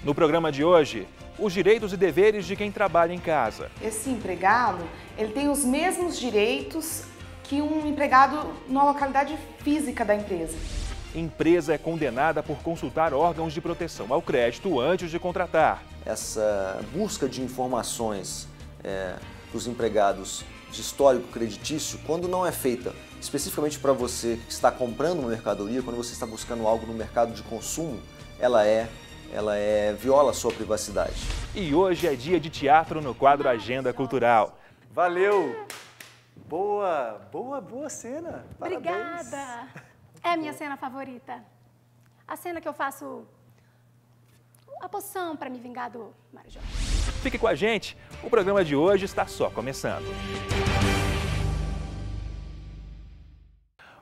No programa de hoje, os direitos e deveres de quem trabalha em casa. Esse empregado, ele tem os mesmos direitos que um empregado na localidade física da empresa. Empresa é condenada por consultar órgãos de proteção ao crédito antes de contratar. Essa busca de informações dos empregados de histórico creditício, quando não é feita especificamente para você que está comprando uma mercadoria, quando você está buscando algo no mercado de consumo, ela viola a sua privacidade. E hoje é dia de teatro no quadro Agenda Cultural. Valeu! Boa cena! Parabéns. Obrigada! É a minha cena favorita. A cena que eu faço a poção para me vingar do Mário Jorge. Fique com a gente, o programa de hoje está só começando.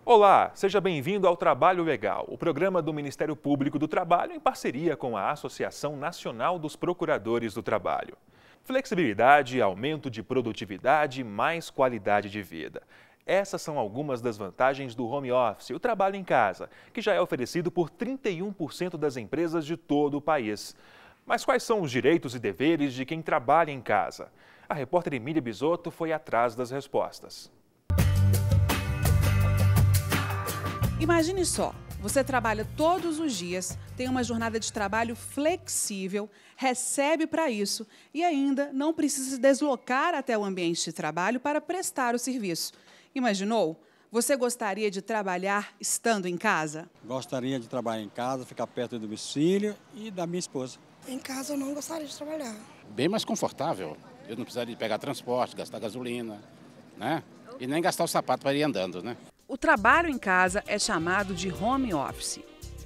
Olá, seja bem-vindo ao Trabalho Legal, o programa do Ministério Público do Trabalho em parceria com a Associação Nacional dos Procuradores do Trabalho. Flexibilidade, aumento de produtividade, mais qualidade de vida. Essas são algumas das vantagens do home office, o trabalho em casa, que já é oferecido por 31% das empresas de todo o país. Mas quais são os direitos e deveres de quem trabalha em casa? A repórter Emília Bisotto foi atrás das respostas. Imagine só, você trabalha todos os dias, tem uma jornada de trabalho flexível, recebe para isso e ainda não precisa se deslocar até o ambiente de trabalho para prestar o serviço. Imaginou? Você gostaria de trabalhar estando em casa? Gostaria de trabalhar em casa, ficar perto do domicílio e da minha esposa. Em casa eu não gostaria de trabalhar. Bem mais confortável. Eu não precisaria de pegar transporte, gastar gasolina, né? E nem gastar o sapato para ir andando, né? O trabalho em casa é chamado de home office.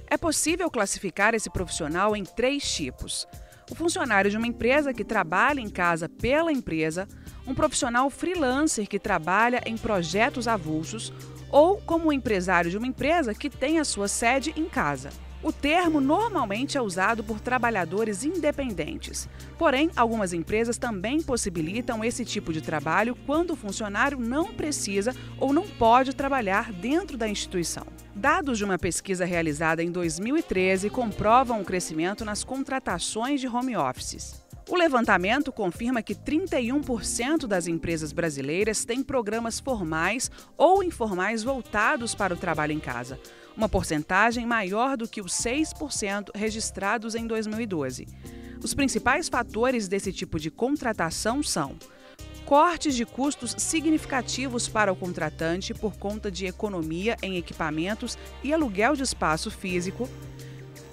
É possível classificar esse profissional em 3 tipos. O funcionário de uma empresa que trabalha em casa pela empresa, um profissional freelancer que trabalha em projetos avulsos ou como um empresário de uma empresa que tem a sua sede em casa. O termo normalmente é usado por trabalhadores independentes. Porém, algumas empresas também possibilitam esse tipo de trabalho quando o funcionário não precisa ou não pode trabalhar dentro da instituição. Dados de uma pesquisa realizada em 2013 comprovam um crescimento nas contratações de home offices. O levantamento confirma que 31% das empresas brasileiras têm programas formais ou informais voltados para o trabalho em casa, uma porcentagem maior do que os 6% registrados em 2012. Os principais fatores desse tipo de contratação são cortes de custos significativos para o contratante por conta de economia em equipamentos e aluguel de espaço físico,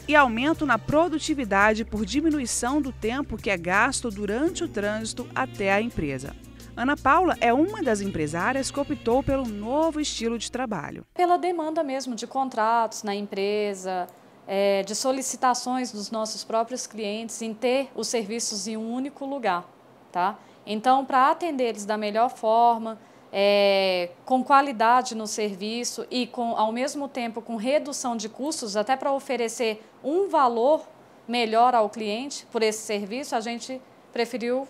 e aumento na produtividade por diminuição do tempo que é gasto durante o trânsito até a empresa. Ana Paula é uma das empresárias que optou pelo novo estilo de trabalho. Pela demanda mesmo de contratos na empresa, de solicitações dos nossos próprios clientes em ter os serviços em um único lugar, tá? Então, para atender eles da melhor forma, com qualidade no serviço e ao mesmo tempo com redução de custos, até para oferecer um valor melhor ao cliente por esse serviço, a gente preferiu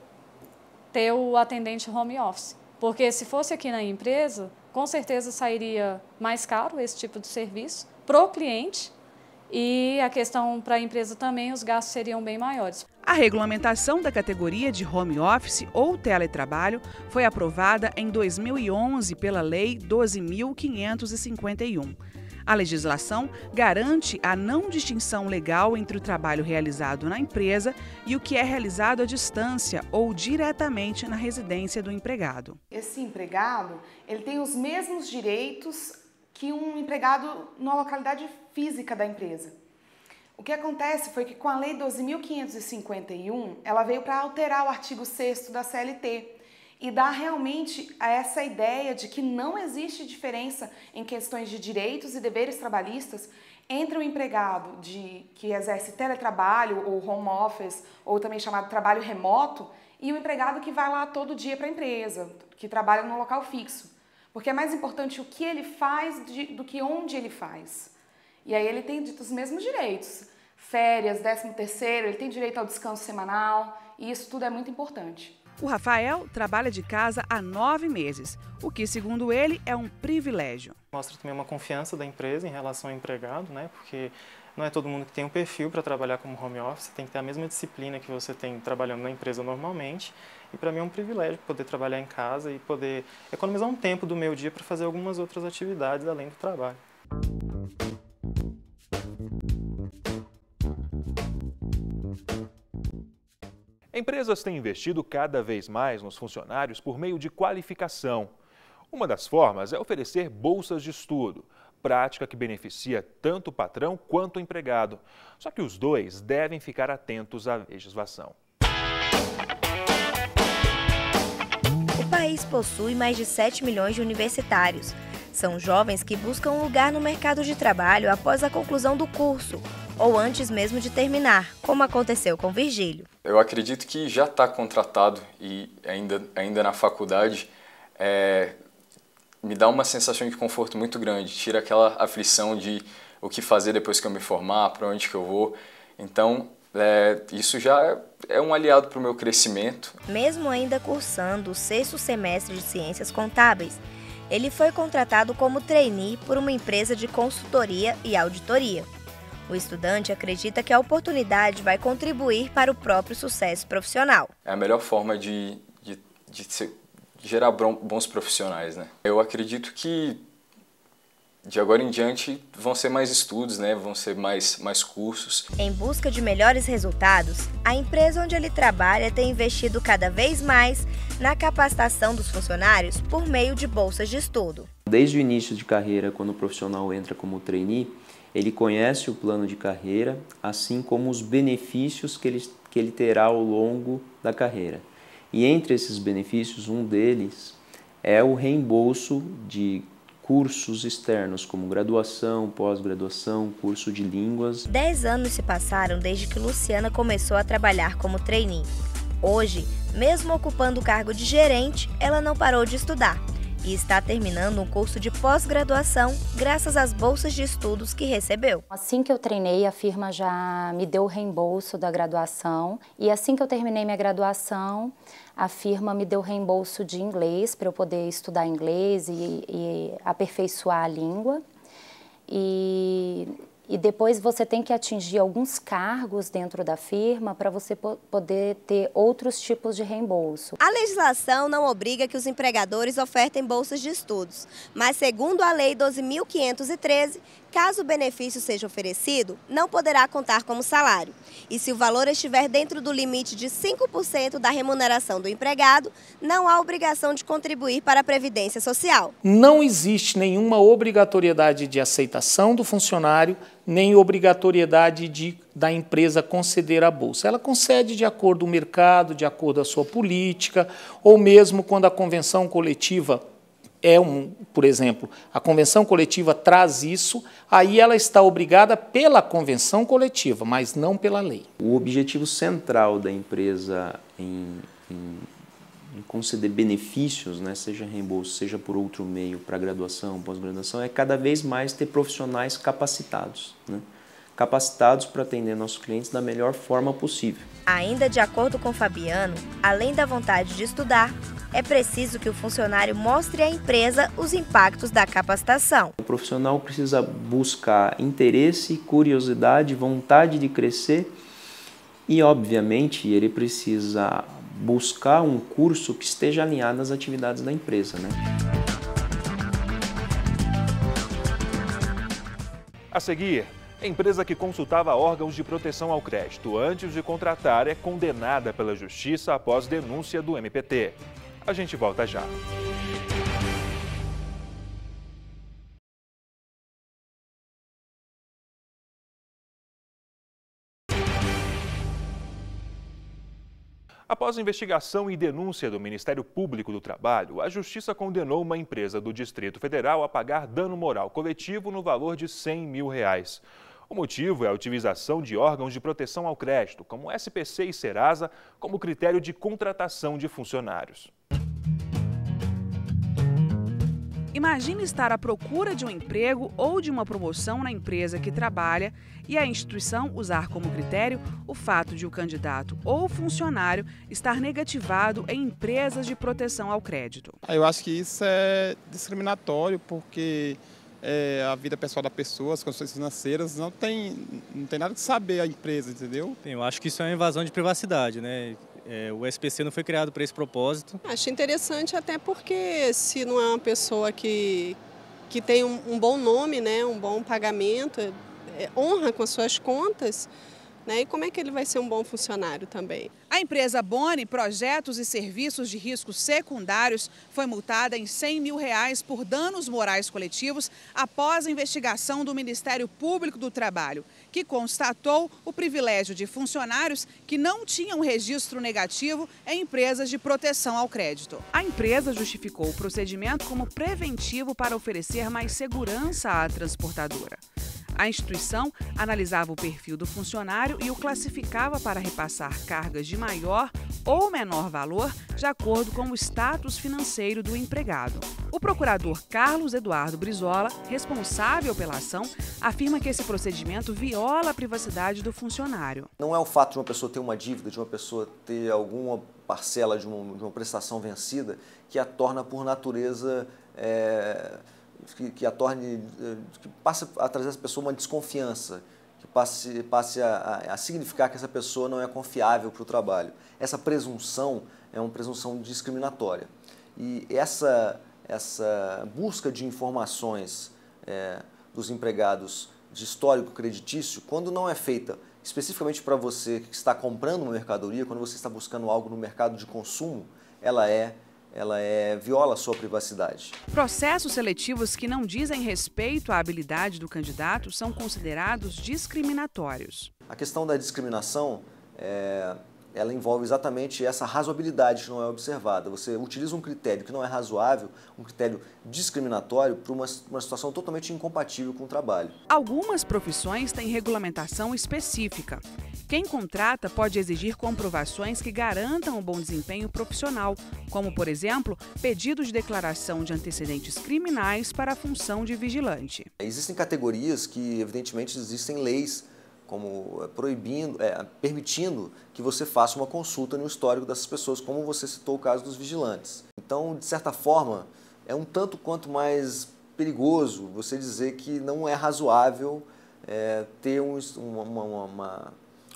ter o atendente home office. Porque se fosse aqui na empresa, com certeza sairia mais caro esse tipo de serviço para o cliente e a questão para a empresa também, os gastos seriam bem maiores. A regulamentação da categoria de home office ou teletrabalho foi aprovada em 2011 pela Lei 12.551. A legislação garante a não distinção legal entre o trabalho realizado na empresa e o que é realizado à distância ou diretamente na residência do empregado. Esse empregado, ele tem os mesmos direitos que um empregado na localidade física da empresa. O que acontece foi que com a Lei 12.551, ela veio para alterar o artigo 6º da CLT e dar realmente a essa ideia de que não existe diferença em questões de direitos e deveres trabalhistas entre o empregado que exerce teletrabalho ou home office, ou também chamado trabalho remoto, e o empregado que vai lá todo dia para a empresa, que trabalha no local fixo. Porque é mais importante o que ele faz do que onde ele faz. E aí ele tem os mesmos direitos. Férias, 13º, ele tem direito ao descanso semanal, e isso tudo é muito importante. O Rafael trabalha de casa há 9 meses, o que, segundo ele, é um privilégio. Mostra também uma confiança da empresa em relação ao empregado, né? Porque não é todo mundo que tem um perfil para trabalhar como home office, tem que ter a mesma disciplina que você tem trabalhando na empresa normalmente. E para mim é um privilégio poder trabalhar em casa e poder economizar um tempo do meu dia para fazer algumas outras atividades além do trabalho. Empresas têm investido cada vez mais nos funcionários por meio de qualificação. Uma das formas é oferecer bolsas de estudo, prática que beneficia tanto o patrão quanto o empregado. Só que os dois devem ficar atentos à legislação. O país possui mais de 7 milhões de universitários. São jovens que buscam um lugar no mercado de trabalho após a conclusão do curso, ou antes mesmo de terminar, como aconteceu com Virgílio. Eu acredito que já está contratado e ainda na faculdade, me dá uma sensação de conforto muito grande, tira aquela aflição de o que fazer depois que eu me formar, para onde que eu vou. Então, isso já é um aliado para o meu crescimento. Mesmo ainda cursando o 6º semestre de Ciências Contábeis, ele foi contratado como trainee por uma empresa de consultoria e auditoria. O estudante acredita que a oportunidade vai contribuir para o próprio sucesso profissional. É a melhor forma de gerar bons profissionais, né? Eu acredito que de agora em diante vão ser mais estudos, né? Vão ser mais cursos. Em busca de melhores resultados, a empresa onde ele trabalha tem investido cada vez mais na capacitação dos funcionários por meio de bolsas de estudo. Desde o início de carreira, quando o profissional entra como trainee, ele conhece o plano de carreira, assim como os benefícios que ele terá ao longo da carreira. E entre esses benefícios, um deles é o reembolso de cursos externos, como graduação, pós-graduação, curso de línguas. 10 anos se passaram desde que Luciana começou a trabalhar como trainee. Hoje, mesmo ocupando o cargo de gerente, ela não parou de estudar e está terminando um curso de pós-graduação graças às bolsas de estudos que recebeu. Assim que eu treinei, a firma já me deu o reembolso da graduação e assim que eu terminei minha graduação, a firma me deu reembolso de inglês para eu poder estudar inglês e aperfeiçoar a língua. E depois você tem que atingir alguns cargos dentro da firma para você poder ter outros tipos de reembolso. A legislação não obriga que os empregadores ofertem bolsas de estudos, mas segundo a Lei 12.513, caso o benefício seja oferecido, não poderá contar como salário. E se o valor estiver dentro do limite de 5% da remuneração do empregado, não há obrigação de contribuir para a Previdência Social. Não existe nenhuma obrigatoriedade de aceitação do funcionário, nem obrigatoriedade da empresa conceder a bolsa. Ela concede de acordo com o mercado, de acordo com a sua política, ou mesmo quando a convenção coletiva por exemplo, a convenção coletiva traz isso, aí ela está obrigada pela convenção coletiva, mas não pela lei. O objetivo central da empresa em conceder benefícios, né, seja reembolso, seja por outro meio, para graduação, pós-graduação, é cada vez mais ter profissionais capacitados, né? Capacitados para atender nossos clientes da melhor forma possível. Ainda de acordo com Fabiano, além da vontade de estudar, é preciso que o funcionário mostre à empresa os impactos da capacitação. O profissional precisa buscar interesse, curiosidade, vontade de crescer e, obviamente, ele precisa buscar um curso que esteja alinhado às atividades da empresa, né? A seguir, a empresa que consultava órgãos de proteção ao crédito antes de contratar é condenada pela Justiça após denúncia do MPT. A gente volta já. Após investigação e denúncia do Ministério Público do Trabalho, a Justiça condenou uma empresa do Distrito Federal a pagar dano moral coletivo no valor de R$100 mil. O motivo é a utilização de órgãos de proteção ao crédito, como SPC e Serasa, como critério de contratação de funcionários. Imagine estar à procura de um emprego ou de uma promoção na empresa que trabalha e a instituição usar como critério o fato de o candidato ou funcionário estar negativado em empresas de proteção ao crédito. Eu acho que isso é discriminatório porque a vida pessoal da pessoa, as condições financeiras, não tem nada que saber a empresa, entendeu? Eu acho que isso é uma invasão de privacidade, né? O SPC não foi criado para esse propósito. Acho interessante até porque se não é uma pessoa que tem um bom nome, né, um bom pagamento, honra com as suas contas, né, e como é que ele vai ser um bom funcionário também? A empresa Boni Projetos e Serviços de Riscos Secundários foi multada em R$100 mil por danos morais coletivos após a investigação do Ministério Público do Trabalho, que constatou o privilégio de funcionários que não tinham registro negativo em empresas de proteção ao crédito. A empresa justificou o procedimento como preventivo para oferecer mais segurança à transportadora. A instituição analisava o perfil do funcionário e o classificava para repassar cargas de maior ou menor valor de acordo com o status financeiro do empregado. O procurador Carlos Eduardo Brizola, responsável pela ação, afirma que esse procedimento viola a privacidade do funcionário. Não é o fato de uma pessoa ter uma dívida, de uma pessoa ter alguma parcela de uma prestação vencida que a torna por natureza... que passe a trazer essa pessoa uma desconfiança, que passe a significar que essa pessoa não é confiável para o trabalho. Essa presunção é uma presunção discriminatória. E essa busca de informações dos empregados de histórico creditício, quando não é feita especificamente para você que está comprando uma mercadoria, quando você está buscando algo no mercado de consumo, ela viola a sua privacidade. Processos seletivos que não dizem respeito à habilidade do candidato são considerados discriminatórios. A questão da discriminação, ela envolve exatamente essa razoabilidade que não é observada. Você utiliza um critério que não é razoável, um critério discriminatório, para uma situação totalmente incompatível com o trabalho. Algumas profissões têm regulamentação específica. Quem contrata pode exigir comprovações que garantam o bom desempenho profissional, como, por exemplo, pedido de declaração de antecedentes criminais para a função de vigilante. Existem categorias que, evidentemente, existem leis como permitindo que você faça uma consulta no histórico dessas pessoas, como você citou o caso dos vigilantes. Então, de certa forma, é um tanto quanto mais perigoso você dizer que não é razoável ter uma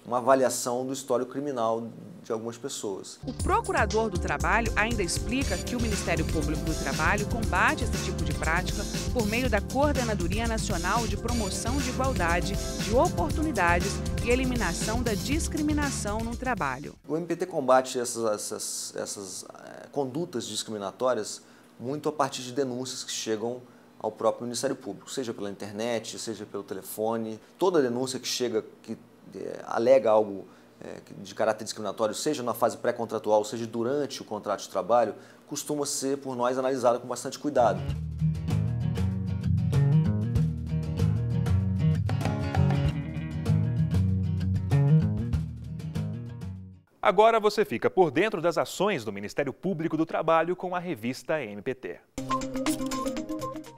avaliação do histórico criminal de algumas pessoas. O procurador do trabalho ainda explica que o Ministério Público do Trabalho combate esse tipo de prática por meio da Coordenadoria Nacional de Promoção de Igualdade de Oportunidades e Eliminação da Discriminação no Trabalho. O MPT combate essas condutas discriminatórias muito a partir de denúncias que chegam ao próprio Ministério Público, seja pela internet, seja pelo telefone. Toda denúncia que chega, que alega algo de caráter discriminatório, seja na fase pré-contratual, seja durante o contrato de trabalho, costuma ser por nós analisada com bastante cuidado. Agora você fica por dentro das ações do Ministério Público do Trabalho com a revista MPT.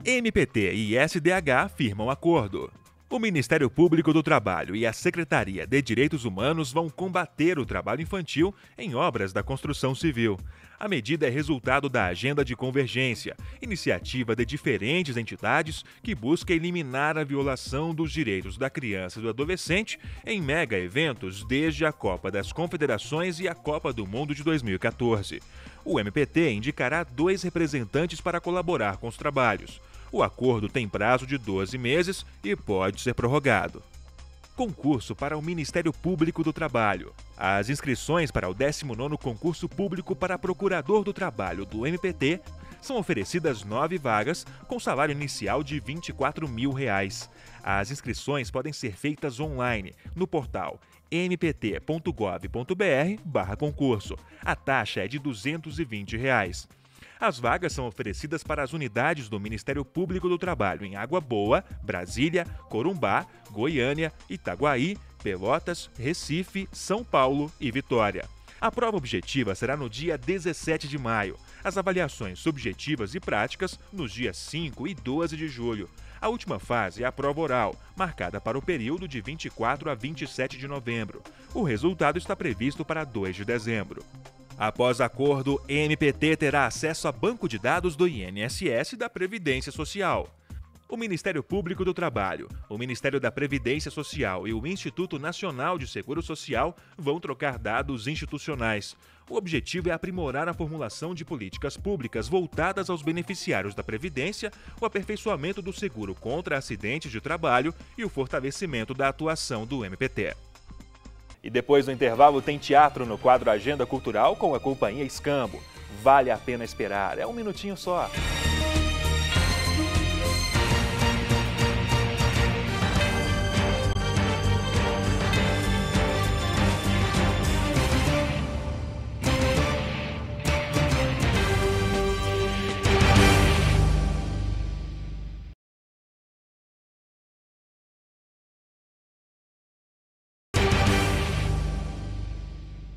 MPT e SDH firmam acordo. O Ministério Público do Trabalho e a Secretaria de Direitos Humanos vão combater o trabalho infantil em obras da construção civil. A medida é resultado da Agenda de Convergência, iniciativa de diferentes entidades que busca eliminar a violação dos direitos da criança e do adolescente em mega eventos desde a Copa das Confederações e a Copa do Mundo de 2014. O MPT indicará 2 representantes para colaborar com os trabalhos. O acordo tem prazo de 12 meses e pode ser prorrogado. Concurso para o Ministério Público do Trabalho. As inscrições para o 19º Concurso Público para Procurador do Trabalho do MPT são oferecidas 9 vagas com salário inicial de R$ 24 mil. As inscrições podem ser feitas online no portal mpt.gov.br/concurso. A taxa é de R$ 220. As vagas são oferecidas para as unidades do Ministério Público do Trabalho em Água Boa, Brasília, Corumbá, Goiânia, Itaguaí, Pelotas, Recife, São Paulo e Vitória. A prova objetiva será no dia 17 de maio, as avaliações subjetivas e práticas nos dias 5 e 12 de julho. A última fase é a prova oral, marcada para o período de 24 a 27 de novembro. O resultado está previsto para 2 de dezembro. Após acordo, MPT terá acesso a banco de dados do INSS e da Previdência Social. O Ministério Público do Trabalho, o Ministério da Previdência Social e o Instituto Nacional de Seguro Social vão trocar dados institucionais. O objetivo é aprimorar a formulação de políticas públicas voltadas aos beneficiários da Previdência, o aperfeiçoamento do seguro contra acidentes de trabalho e o fortalecimento da atuação do MPT. E depois do intervalo tem teatro no quadro Agenda Cultural com a Companhia Escambo. Vale a pena esperar, é um minutinho só.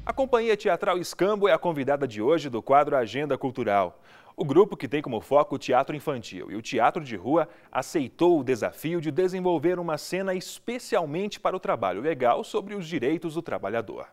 A Companhia Teatral Escambo é a convidada de hoje do quadro Agenda Cultural. O grupo, que tem como foco o teatro infantil e o teatro de rua, aceitou o desafio de desenvolver uma cena especialmente para o trabalho legal sobre os direitos do trabalhador.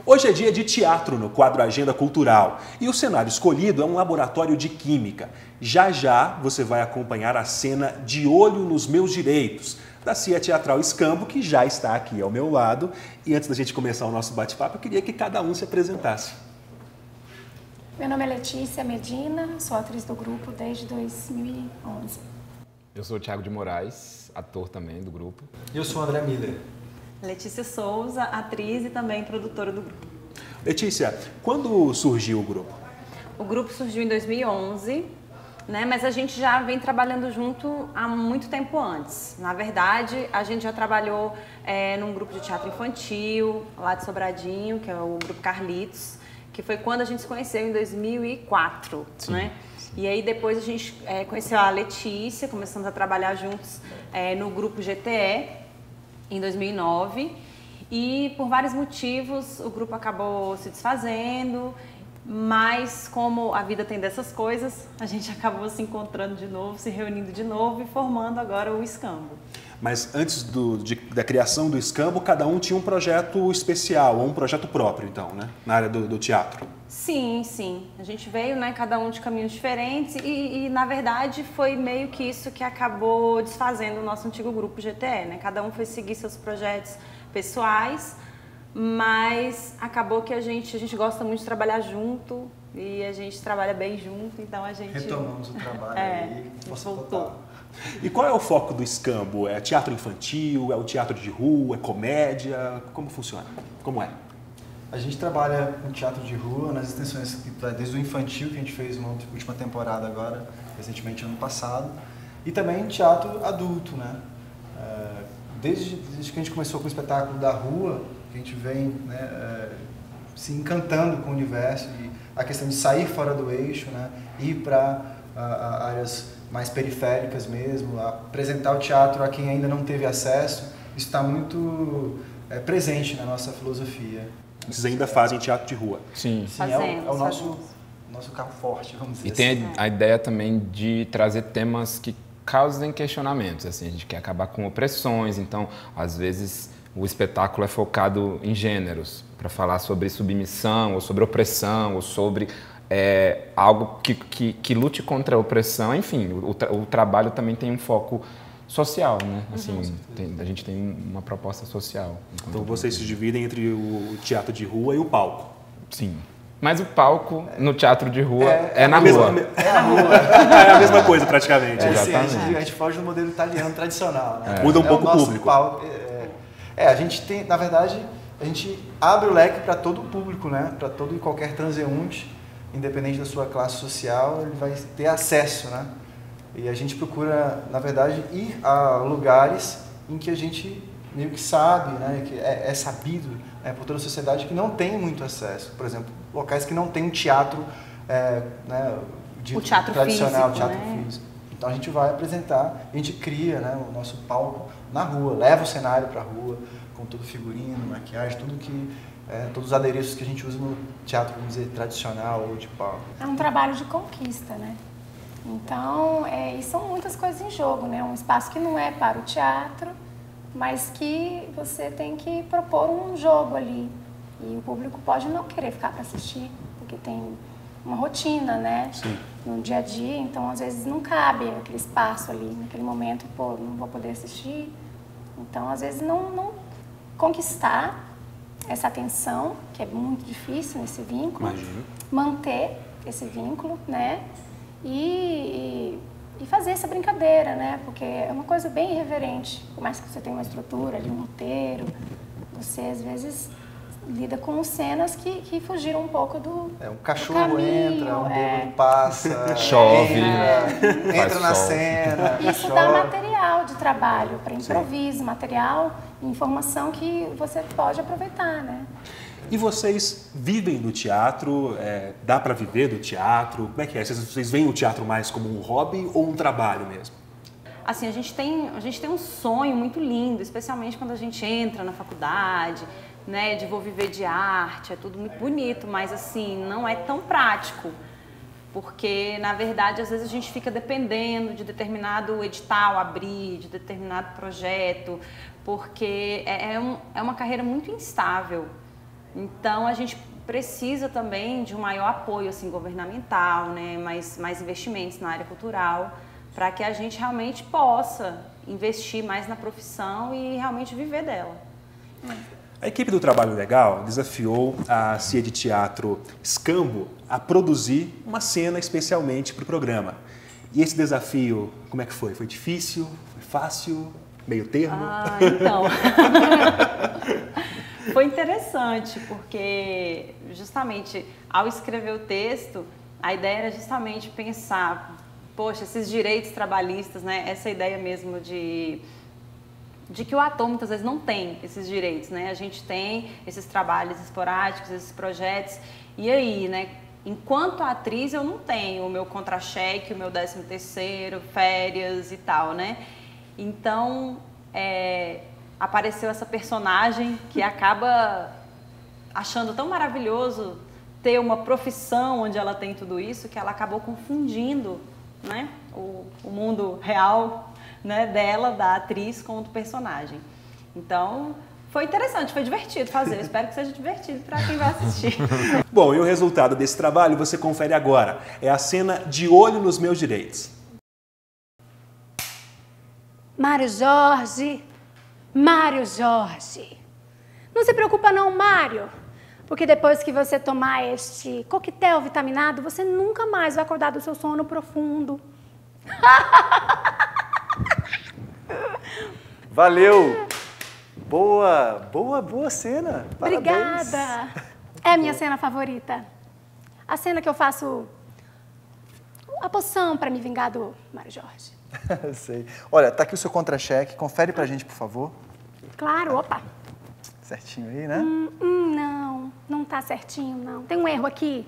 Hoje é dia de teatro no quadro Agenda Cultural e o cenário escolhido é um laboratório de química. Já já você vai acompanhar a cena De Olho nos Meus Direitos, da CIA Teatral Escambo, que já está aqui ao meu lado. E antes da gente começar o nosso bate-papo, eu queria que cada um se apresentasse. Meu nome é Letícia Medina, sou atriz do grupo desde 2011. Eu sou o Thiago de Moraes, ator também do grupo. E eu sou o André Miller. Letícia Souza, atriz e também produtora do grupo. Letícia, quando surgiu o grupo? O grupo surgiu em 2011, né? Mas a gente já vem trabalhando junto há muito tempo antes. Na verdade, a gente já trabalhou num grupo de teatro infantil, lá de Sobradinho, que é o Grupo Carlitos, que foi quando a gente se conheceu em 2004, Sim. né? E aí depois a gente conheceu a Letícia, começamos a trabalhar juntos no Grupo GTE, em 2009, e por vários motivos o grupo acabou se desfazendo, mas como a vida tem dessas coisas, a gente acabou se encontrando de novo, se reunindo de novo e formando agora o Escambo. Mas antes da criação do Escambo, cada um tinha um projeto especial, ou um projeto próprio, então, né? Na área do teatro. Sim, sim. A gente veio, né, cada um de caminhos diferentes e, na verdade, foi meio que isso que acabou desfazendo o nosso antigo grupo GTE, né? Cada um foi seguir seus projetos pessoais, mas acabou que a gente gosta muito de trabalhar junto e a gente trabalha bem junto, então a gente... Retomamos o trabalho aí, voltou. E qual é o foco do Escambo? É teatro infantil? É o teatro de rua? É comédia? Como funciona? Como é? A gente trabalha com teatro de rua nas extensões desde o infantil, que a gente fez uma última temporada agora, recentemente ano passado, e também teatro adulto, né? Desde que a gente começou com o espetáculo da rua, que a gente vem, né, se encantando com o universo e a questão de sair fora do eixo, né, ir para áreas mais periféricas mesmo, apresentar o teatro a quem ainda não teve acesso, isso está muito presente na nossa filosofia. Vocês ainda fazem teatro de rua? Sim. Sim, é o nosso carro forte, vamos dizer assim. E tem a ideia também de trazer temas que causem questionamentos, assim, a gente quer acabar com opressões, então, às vezes, o espetáculo é focado em gêneros, para falar sobre submissão, ou sobre opressão, ou sobre algo que lute contra a opressão, enfim, o trabalho também tem um foco social, né? Assim, a gente tem uma proposta social. Então vocês se dividem entre o teatro de rua e o palco? Sim. Mas o palco no teatro de rua é na rua. É na rua. É a mesma coisa praticamente. Exatamente. Sim, a gente foge do modelo italiano tradicional, né? Muda um pouco o público. Palco, a gente tem, na verdade, a gente abre o leque para todo o público, né? Para todo e qualquer transeunte, independente da sua classe social, ele vai ter acesso, né? E a gente procura, na verdade, ir a lugares em que a gente meio que sabe, né, que é sabido, né, por toda a sociedade que não tem muito acesso. Por exemplo, locais que não tem um teatro, né, o teatro tradicional, físico, teatro né? físico. Então a gente vai apresentar, a gente cria, né, o nosso palco na rua, leva o cenário para a rua, com todo figurino, maquiagem, todos os adereços que a gente usa no teatro, vamos dizer, tradicional ou de palco. É um trabalho de conquista, né? Então, e são muitas coisas em jogo, né? Um espaço que não é para o teatro, mas que você tem que propor um jogo ali. E o público pode não querer ficar para assistir, porque tem uma rotina, né? Sim. No dia a dia, então às vezes não cabe aquele espaço ali, naquele momento, pô, não vou poder assistir. Então, às vezes, não conquistar essa atenção, que é muito difícil nesse vínculo. Imagino. Manter esse vínculo, né? E fazer essa brincadeira, né? Porque é uma coisa bem irreverente. Por mais que você tenha uma estrutura ali, um roteiro, você às vezes lida com cenas que fugiram um pouco do um cachorro entra, um bêbado passa, chove, entra na cena. Isso chove. dá material de trabalho para improviso, material e informação que você pode aproveitar, né? E vocês vivem do teatro? Dá para viver do teatro? Como é que é? Vocês veem o teatro mais como um hobby ou um trabalho mesmo? Assim, a gente tem um sonho muito lindo, especialmente quando a gente entra na faculdade, né, de vou viver de arte, é tudo muito bonito, mas assim, não é tão prático, porque na verdade às vezes a gente fica dependendo de determinado edital abrir, de determinado projeto, porque é uma carreira muito instável. Então a gente precisa também de um maior apoio assim, governamental, né, mais investimentos na área cultural, para que a gente realmente possa investir mais na profissão e realmente viver dela. A equipe do Trabalho Legal desafiou a CIA de Teatro Escambo a produzir uma cena especialmente para o programa. E esse desafio, como é que foi? Foi difícil? Foi fácil? Meio termo? Então... Foi interessante, porque justamente ao escrever o texto, a ideia era justamente pensar, poxa, esses direitos trabalhistas, né? Essa ideia mesmo de que o ator muitas vezes não tem esses direitos, né? A gente tem esses trabalhos esporádicos, esses projetos, e aí, né? Enquanto atriz eu não tenho o meu contra-cheque, o meu 13º, férias e tal, né? Então, apareceu essa personagem que acaba achando tão maravilhoso ter uma profissão onde ela tem tudo isso, que ela acabou confundindo, né? O mundo real, né, dela, da atriz, com o do personagem. Então, foi interessante, foi divertido fazer. Eu espero que seja divertido para quem vai assistir. Bom, e o resultado desse trabalho você confere agora. É a cena De Olho nos Meus Direitos. Mário Jorge, Mário Jorge. Não se preocupa não, Mário, porque depois que você tomar este coquetel vitaminado, você nunca mais vai acordar do seu sono profundo. Valeu! Boa cena. Obrigada. Parabéns. É a minha cena favorita. A cena que eu faço a poção para me vingar do Mário Jorge. Sei. Olha, tá aqui o seu contra-cheque. Confere pra gente, por favor. Claro, opa. Certinho aí, né? Não tá certinho, não. Tem um erro aqui.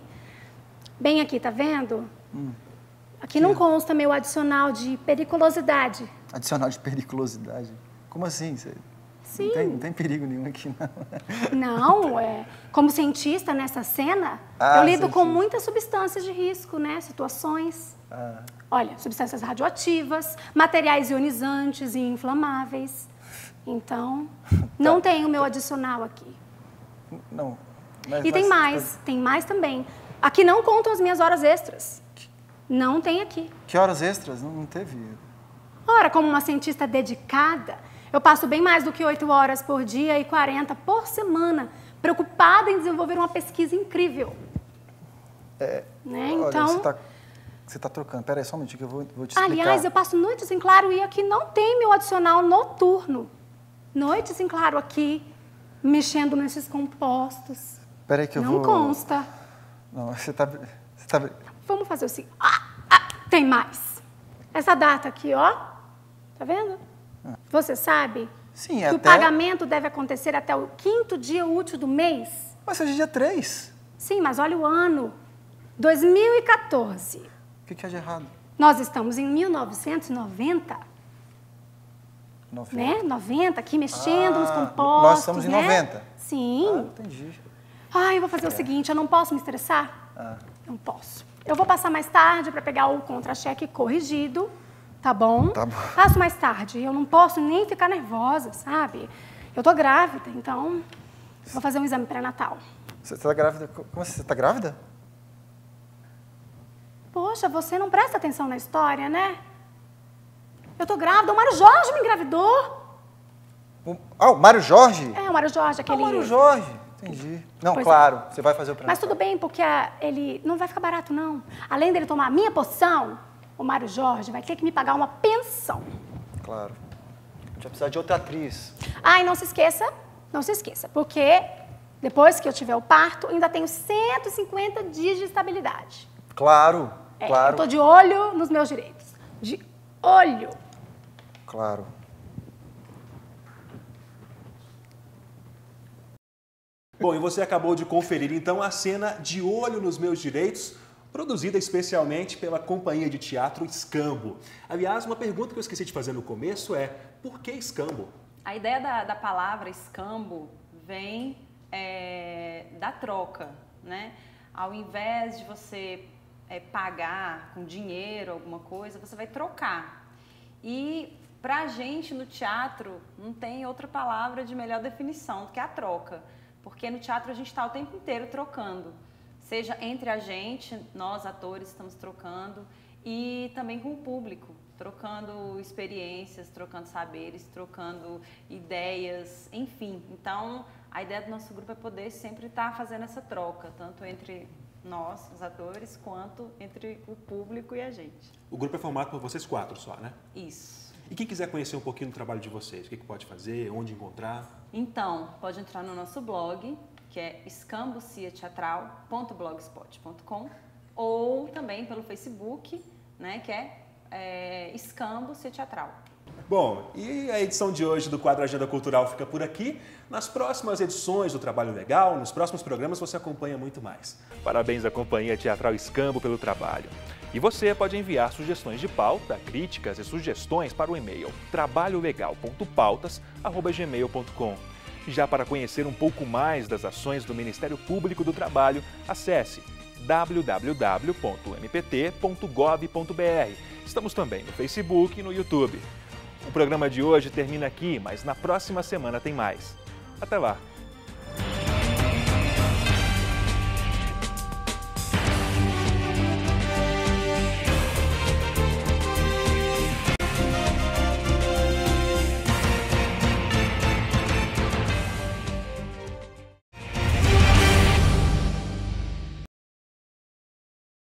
Bem aqui, tá vendo? Aqui não consta meu adicional de periculosidade. Adicional de periculosidade? Como assim? Sim. Não tem perigo nenhum aqui, não. Não, como cientista nessa cena, eu lido com muitas substâncias de risco, né? Situações. Olha, substâncias radioativas, materiais ionizantes e inflamáveis. Então, não tem o meu adicional aqui. Não. E tem mais também. Aqui não contam as minhas horas extras. Não tem aqui. Que horas extras? Não teve. Ora, como uma cientista dedicada, eu passo bem mais do que 8 horas por dia e 40 por semana, preocupada em desenvolver uma pesquisa incrível. Né? Olha, então, você tá trocando. Pera aí, só um minutinho que eu vou te explicar. Aliás, eu passo noites em claro e aqui não tem meu adicional noturno. Noites em claro aqui, mexendo nesses compostos. Pera aí que eu não vou... Não consta. Não, você tá... Vamos fazer o seguinte. Tem mais. Essa data aqui, ó. Tá vendo? Você sabe que o pagamento deve acontecer até o 5º dia útil do mês? Mas hoje é dia 3. Sim, mas olha o ano. 2014. O que é de errado? Nós estamos em 1990. 90. Né? 90, aqui mexendo nos compostos. Nós estamos em 90? Sim. Entendi. Eu vou fazer o seguinte, eu não posso me estressar? Não posso. Eu vou passar mais tarde para pegar o contra-cheque corrigido, tá bom? Tá bom. Passo mais tarde. Eu não posso nem ficar nervosa, sabe? Eu tô grávida, então vou fazer um exame pré-natal. Você tá grávida? Como assim? Você tá grávida? Poxa, você não presta atenção na história, né? Eu tô grávida. O Mário Jorge me engravidou. O Mário Jorge? É, o Mário Jorge, aquele... O Mário Jorge. Entendi. Não, Pois claro, você vai fazer o pré-natal. Mas tudo bem, porque ele não vai ficar barato, não. Além dele tomar a minha poção, o Mário Jorge vai ter que me pagar uma pensão. Claro. A gente vai precisar de outra atriz. Ah, e não se esqueça, porque depois que eu tiver o parto, ainda tenho 150 dias de estabilidade. Claro, claro. Eu tô de olho nos meus direitos. De olho. Claro. Bom, e você acabou de conferir então a cena De Olho nos Meus Direitos, produzida especialmente pela companhia de teatro Escambo. Aliás, uma pergunta que eu esqueci de fazer no começo é: por que Escambo? A ideia da palavra escambo vem da troca, né? Ao invés de você pagar com dinheiro alguma coisa, você vai trocar. E pra gente no teatro não tem outra palavra de melhor definição do que a troca. Porque no teatro a gente está o tempo inteiro trocando. Seja entre a gente, nós atores estamos trocando, e também com o público. Trocando experiências, trocando saberes, trocando ideias, enfim. Então, a ideia do nosso grupo é poder sempre estar fazendo essa troca, tanto entre nós, os atores, quanto entre o público e a gente. O grupo é formado por vocês 4 só, né? Isso. E quem quiser conhecer um pouquinho do trabalho de vocês, o que pode fazer, onde encontrar? Então, pode entrar no nosso blog, que é escambociateatral.blogspot.com, ou também pelo Facebook, né, que é Escambo Cia Teatral. Bom, e a edição de hoje do quadro Agenda Cultural fica por aqui. Nas próximas edições do Trabalho Legal, nos próximos programas, você acompanha muito mais. Parabéns à Companhia Teatral Escambo pelo trabalho. E você pode enviar sugestões de pauta, críticas e sugestões para o e-mail trabalholegal.pautas@gmail.com. Já para conhecer um pouco mais das ações do Ministério Público do Trabalho, acesse www.mpt.gov.br. Estamos também no Facebook e no YouTube. O programa de hoje termina aqui, mas na próxima semana tem mais. Até lá!